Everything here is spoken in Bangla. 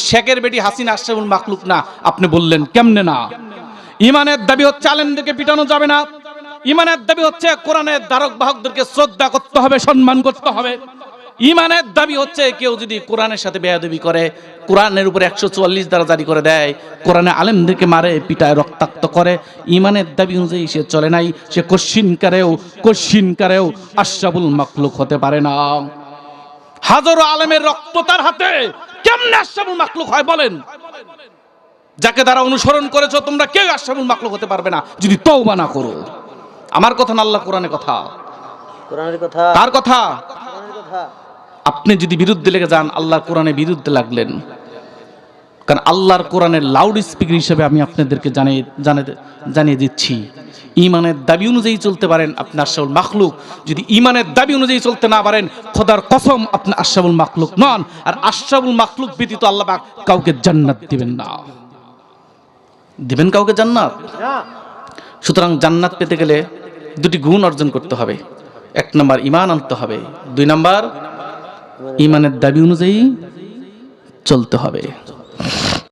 শেখের বেটি হাসিনা আশরাফুল মাখলুক না, আপনি বললেন কেমনে না? ইমানের দাবি হচ্ছে আলেমদেরকে পিটানো যাবে না, ইমানের দাবি হচ্ছে কোরআনের ধারক বাহকদেরকে শ্রদ্ধা করতে হবে, সম্মান করতে হবে। ইমানের দাবি হচ্ছে কেউ যদি কোরআনের সাথে বেয়াদবি করে, কোরআনের উপরে 144 ধারা জারি করে দেয়, কোরআনে আলেমদেরকে মারে পিটায় রক্তাক্ত করে, ইমানের দাবি অনুযায়ী সে চলে নাই, সে কশিনকারেও আশরাফুল মাখলুক হতে পারে না। হাজারো আলেমের রক্ত তার হাতে, কেমনে আশরাফুল মাখলুক হয় বলেন? যাকে দ্বারা অনুসরণ করেছো তোমরা কেউ আশরাফুল মাখলুক হতে পারবে না যদি তওবা না করো। আমার কথা না, আল্লাহ কোরআনের কথা। কোরআনের কথা, কার কথা? কোরআনের কথা। আপনি যদি বিরুদ্ধে লেগে যান, আল্লাহর কোরআনের বিরুদ্ধে লাগলেন। কারণ আল্লাহর কোরআনের লাউড স্পিকার হিসেবে আমি আপনাদেরকে জানিয়ে দিচ্ছি, ইমানের দাবি অনুযায়ী চলতে পারেন আপনি আশরাফুল মাখলুক, যদি ইমানের দাবি অনুযায়ী চলতে না পারেন খোদার কসম আপনি আশরাফুল মাখলুক নন। আর আশরাফুল মাখলুক ব্যতীত আল্লাহ পাক কাউকে জান্নাত দিবেন না। দিবেন কাউকে জান্নাত? সুতরাং জান্নাত পেতে গেলে দুটি গুণ অর্জন করতে হবে। 1 নম্বর ঈমান আনতে হবে, 2 নম্বর ঈমানের দাবি অনুযায়ী চলতে হবে।